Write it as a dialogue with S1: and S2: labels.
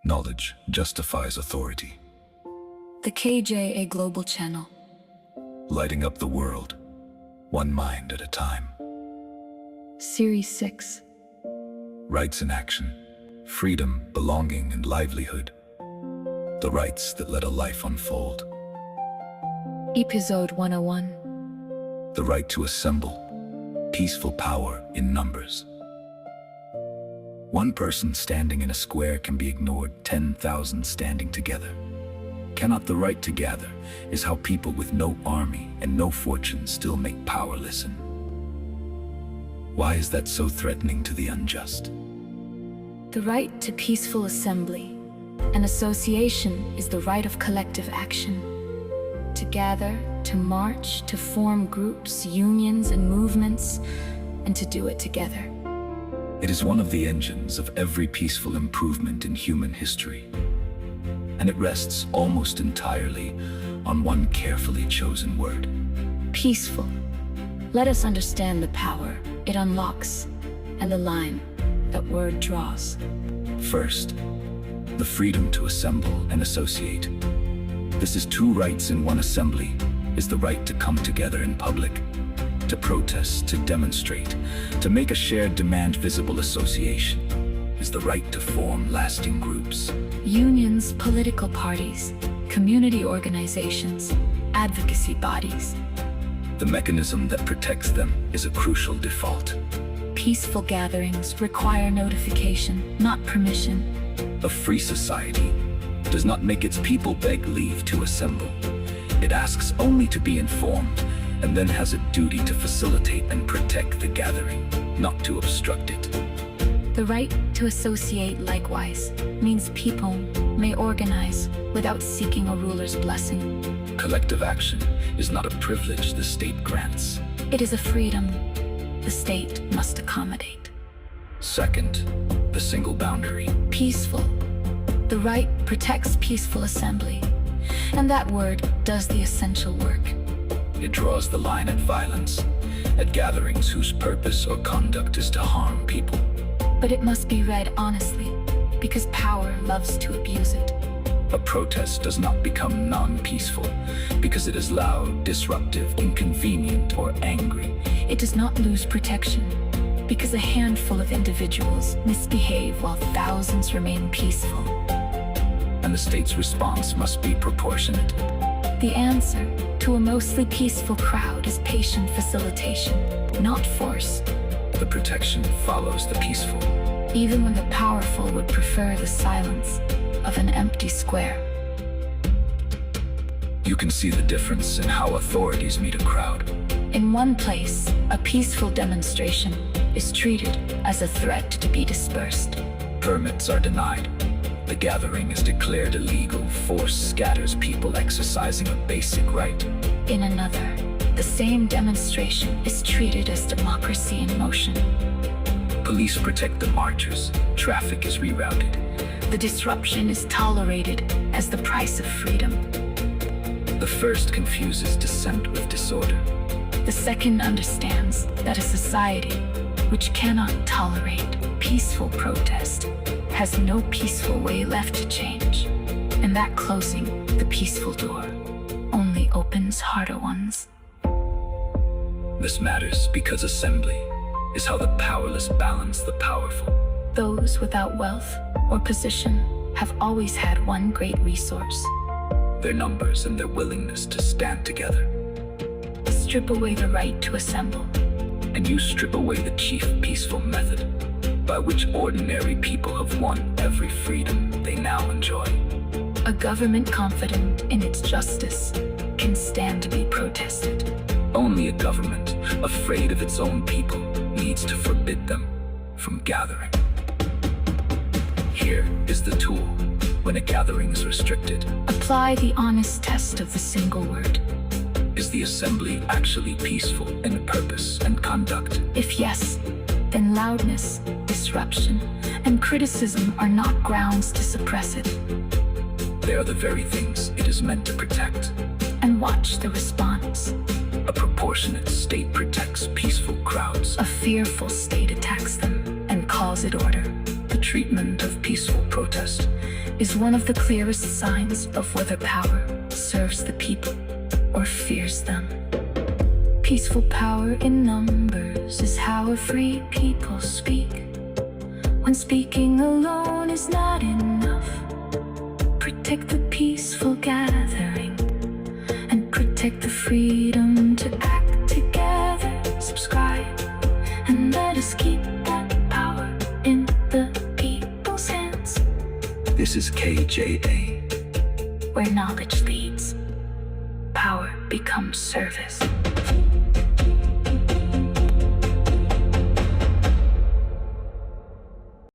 S1: Knowledge justifies authority,
S2: The KJA Global Channel.
S1: lighting up the world, one mind at a time.
S2: Series 6.
S1: Rights in action, freedom, belonging, and livelihood. The rights that let a life unfold.
S2: Episode 101.
S1: The right to assemble, peaceful power in numbers. One person standing in a square can be ignored, 10,000 standing together. Cannot the right to gather is how people with no army and no fortune still make power listen. Why is that so threatening to the unjust?
S2: The right to peaceful assembly and association is the right of collective action. To gather, to march, to form groups, unions, and movements, and to do it together.
S1: It is one of the engines of every peaceful improvement in human history, and it rests almost entirely on one carefully chosen word.
S2: Peaceful. Let us understand the power it unlocks and the line that word draws.
S1: First, the freedom to assemble and associate. This is two rights in one assembly, is the right to come together in public, to protest, to demonstrate, to make a shared demand visible. Association is the right to form lasting groups.
S2: Unions, political parties, community organizations, advocacy bodies.
S1: The mechanism that protects them is a crucial default.
S2: Peaceful gatherings require notification, not permission.
S1: A free society does not make its people beg leave to assemble. It asks only to be informed, and then has a duty to facilitate and protect the gathering, not to obstruct it.
S2: The right to associate, likewise, means people may organize without seeking a ruler's blessing.
S1: Collective action is not a privilege the state grants.
S2: It is a freedom the state must accommodate.
S1: Second, the single boundary.
S2: Peaceful. The right protects peaceful assembly, and that word does the essential work.
S1: It draws the line at violence, at gatherings whose purpose or conduct is to harm people.
S2: But it must be read honestly, because power loves to abuse it.
S1: A protest does not become non-peaceful because it is loud, disruptive, inconvenient, or angry.
S2: It does not lose protection because a handful of individuals misbehave while thousands remain peaceful.
S1: And the state's response must be proportionate.
S2: The answer to a mostly peaceful crowd is patient facilitation, not force.
S1: The protection follows the peaceful.
S2: Even when the powerful would prefer the silence of an empty square.
S1: You can see the difference in how authorities meet a crowd.
S2: In one place, a peaceful demonstration is treated as a threat to be dispersed.
S1: Permits are denied. The gathering is declared illegal. Force scatters people exercising a basic right.
S2: In another, the same demonstration is treated as democracy in motion.
S1: Police protect the marchers. Traffic is rerouted.
S2: The disruption is tolerated as the price of freedom.
S1: The first confuses dissent with disorder.
S2: The second understands that a society which cannot tolerate peaceful protest has no peaceful way left to change, and that closing the peaceful door only opens harder ones.
S1: This matters because assembly is how the powerless balance the powerful.
S2: Those without wealth or position have always had one great resource:
S1: their numbers and their willingness to stand together.
S2: Strip away the right to assemble,
S1: and you strip away the chief peaceful method by which ordinary people have won every freedom they now enjoy.
S2: A government confident in its justice can stand to be protested.
S1: Only a government afraid of its own people needs to forbid them from gathering. Here is the tool when a gathering is restricted.
S2: Apply the honest test of the single word.
S1: Is the assembly actually peaceful in purpose and conduct?
S2: If yes, then loudness, disruption, and criticism are not grounds to suppress it.
S1: They are the very things it is meant to protect.
S2: And watch the response.
S1: A proportionate state protects peaceful crowds.
S2: A fearful state attacks them and calls it order. The
S1: treatment of peaceful protest
S2: is one of the clearest signs of whether power serves the people or fears them. Peaceful power in numbers is how a free people speak. When speaking alone is not enough, protect the peaceful gathering and protect the freedom to act together. Subscribe and let us keep that power in the people's hands.
S1: This is KJA,
S2: where knowledge leads, power becomes service.